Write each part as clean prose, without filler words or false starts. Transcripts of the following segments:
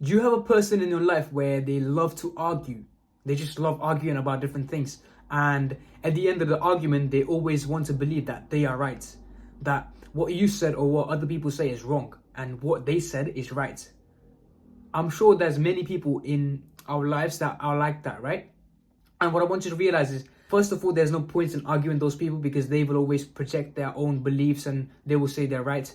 Do you have a person in your life where they love to argue? They just love arguing about different things. And at the end of the argument, they always want to believe that they are right. That what you said or what other people say is wrong. And what they said is right. I'm sure there's many people in our lives that are like that, right? And what I want you to realize is, first of all, there's no point in arguing those people because they will always project their own beliefs and they will say they're right.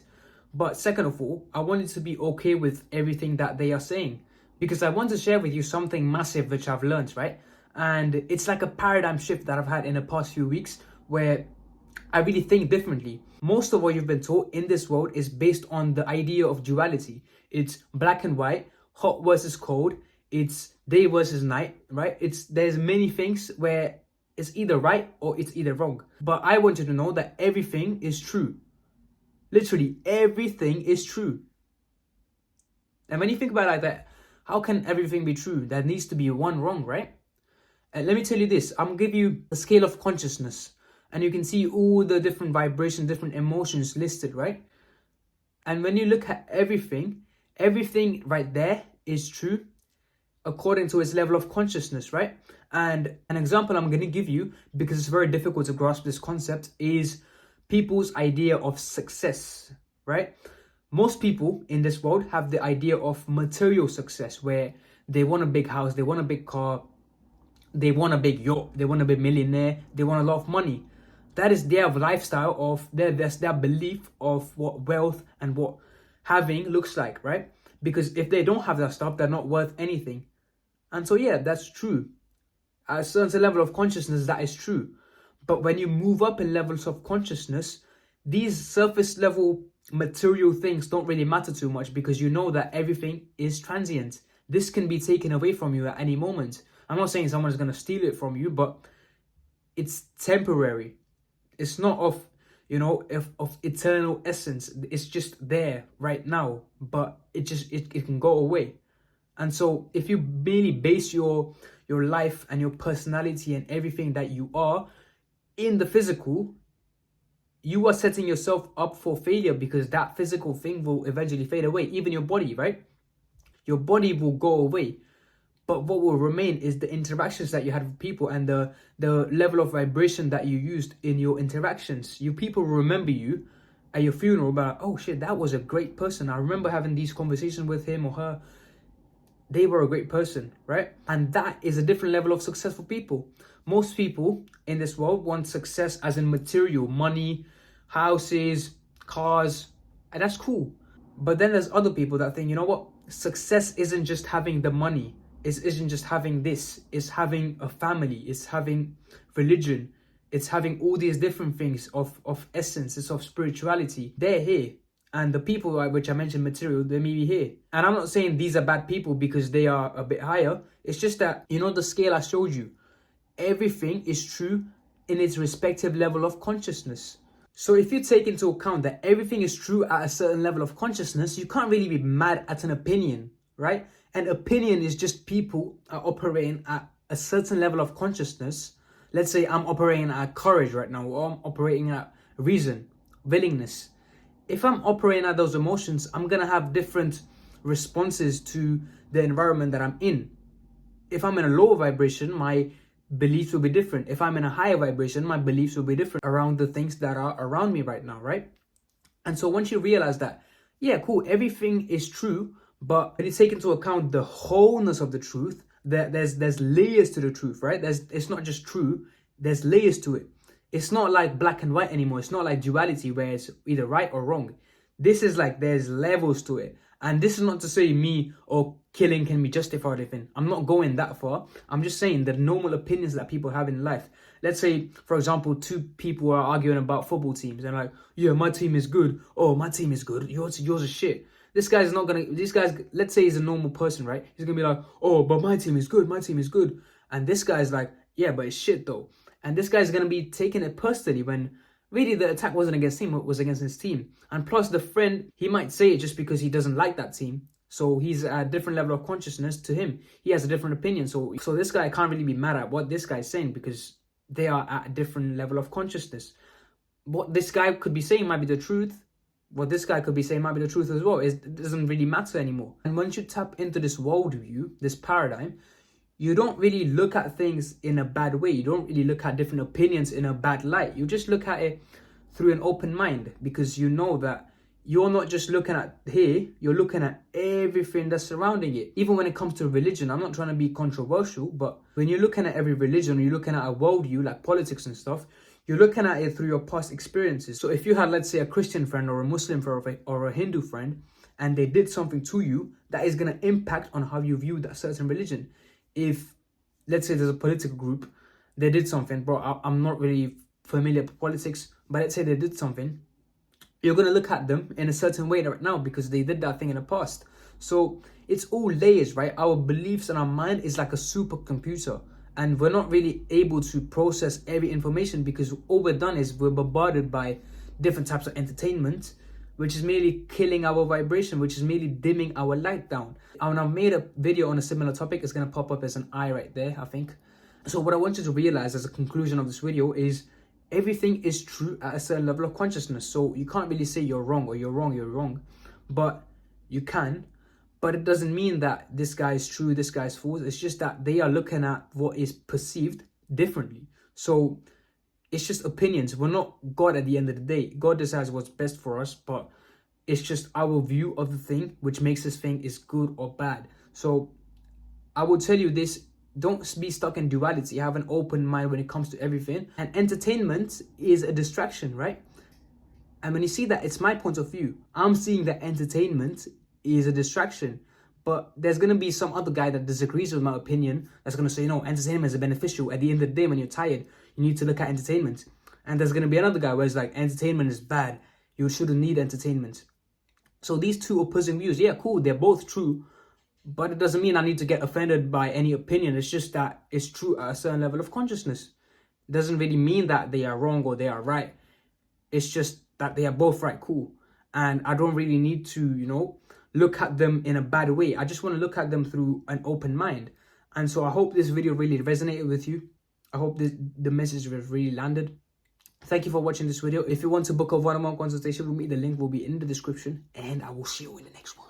But second of all, I want you to be okay with everything that they are saying, because I want to share with you something massive which I've learned, right? And it's like a paradigm shift that I've had in the past few weeks where I really think differently. Most of what you've been taught in this world is based on the idea of duality. It's black and white, hot versus cold, it's day versus night, right? There's many things where it's either right or it's either wrong. But I want you to know that everything is true. Literally everything is true. And when you think about it like that, how can everything be true? There needs to be one wrong, right? And let me tell you this, I'm gonna give you a scale of consciousness and you can see all the different vibrations, different emotions listed, right? And when you look at everything right there is true according to its level of consciousness, right? And an example I'm going to give you, because it's very difficult to grasp this concept, is people's idea of success, right? Most people in this world have the idea of material success, where they want a big house, they want a big car, they want a big yacht, they want to be a millionaire, they want a lot of money. That is their lifestyle of that's their belief of what wealth and what having looks like, right? Because if they don't have that stuff, they're not worth anything. And so, yeah, that's true. At a certain level of consciousness, that is true. But when you move up in levels of consciousness, these surface level material things don't really matter too much, because you know that everything is transient. This can be taken away from you at any moment. I'm not saying someone's going to steal it from you, but it's temporary. It's not of eternal essence. It's just there right now, but it can go away. And so if you really base your life and your personality and everything that you are in the physical, you are setting yourself up for failure, because that physical thing will eventually fade away. Even your body, right? Your body will go away. But what will remain is the interactions that you had with people and the level of vibration that you used in your interactions. You people remember you at your funeral about, oh shit, that was a great person. I remember having these conversations with him or her. They were a great person, right? And that is a different level of successful people. Most people in this world want success as in material, money, houses, cars, and that's cool. But then there's other people that think, you know what? Success isn't just having the money. It isn't just having this. It's having a family. It's having religion. It's having all these different things of essence. It's of spirituality. They're here. And the people which I mentioned material, they may be here. And I'm not saying these are bad people because they are a bit higher. It's just that, the scale I showed you. Everything is true in its respective level of consciousness. So if you take into account that everything is true at a certain level of consciousness, you can't really be mad at an opinion, right? An opinion is just people are operating at a certain level of consciousness. Let's say I'm operating at courage right now, or I'm operating at reason, willingness. If I'm operating at those emotions, I'm going to have different responses to the environment that I'm in. If I'm in a lower vibration, my beliefs will be different. If I'm in a higher vibration, my beliefs will be different around the things that are around me right now, right? And so once you realize that, yeah, cool, everything is true, but when you take into account the wholeness of the truth, there's layers to the truth, right? It's not just true, there's layers to it. It's not like black and white anymore. It's not like duality where it's either right or wrong. This is like there's levels to it. And this is not to say me or killing can be justified or anything. I'm not going that far. I'm just saying the normal opinions that people have in life. Let's say, for example, two people are arguing about football teams and like, yeah, my team is good. Oh, my team is good. Yours is shit. This guy's, let's say he's a normal person, right? He's going to be like, oh, but my team is good. My team is good. And this guy's like, yeah, but it's shit though. And this guy's going to be taking it personally when really the attack wasn't against him, it was against his team. And plus the friend, he might say it just because he doesn't like that team. So he's at a different level of consciousness to him. He has a different opinion. So this guy can't really be mad at what this guy's saying because they are at a different level of consciousness. What this guy could be saying might be the truth, what this guy could be saying might be the truth as well. It doesn't really matter anymore. And once you tap into this worldview, this paradigm, you don't really look at things in a bad way. You don't really look at different opinions in a bad light. You just look at it through an open mind, because you know that you're not just looking at here, you're looking at everything that's surrounding it. Even when it comes to religion, I'm not trying to be controversial, but when you're looking at every religion, or you're looking at a worldview like politics and stuff, you're looking at it through your past experiences. So if you had, let's say, a Christian friend or a Muslim friend or a Hindu friend, and they did something to you, that is going to impact on how you view that certain religion. If, let's say, there's a political group, they did something, bro, I'm not really familiar with politics, but let's say they did something, you're going to look at them in a certain way right now because they did that thing in the past. So it's all layers, right? Our beliefs and our mind is like a supercomputer, and we're not really able to process every information because all we're done is we're bombarded by different types of entertainment, which is merely killing our vibration, which is merely dimming our light down. And I've made a video on a similar topic. It's going to pop up as an eye right there, I think. So what I want you to realize as a conclusion of this video is everything is true at a certain level of consciousness. So you can't really say you're wrong or you're wrong, but you can. But it doesn't mean that this guy is true, this guy is false. It's just that they are looking at what is perceived differently. So it's just opinions. We're not God at the end of the day. God decides what's best for us, but it's just our view of the thing which makes this thing is good or bad. So I will tell you this, don't be stuck in duality. Have an open mind when it comes to everything. And entertainment is a distraction, right? And when you see that, it's my point of view. I'm seeing that entertainment is a distraction. But there's going to be some other guy that disagrees with my opinion that's going to say, no, entertainment is beneficial. At the end of the day, when you're tired, you need to look at entertainment. And there's going to be another guy where it's like, entertainment is bad. You shouldn't need entertainment. So these two opposing views, yeah, cool, they're both true. But it doesn't mean I need to get offended by any opinion. It's just that it's true at a certain level of consciousness. It doesn't really mean that they are wrong or they are right. It's just that they are both right, cool. And I don't really need to, look at them in a bad way. I just want to look at them through an open mind. And so I hope this video really resonated with you. I hope the message was really landed. Thank you for watching this video. If you want to book a one-on-one consultation with me, the link will be in the description. And I will see you in the next one.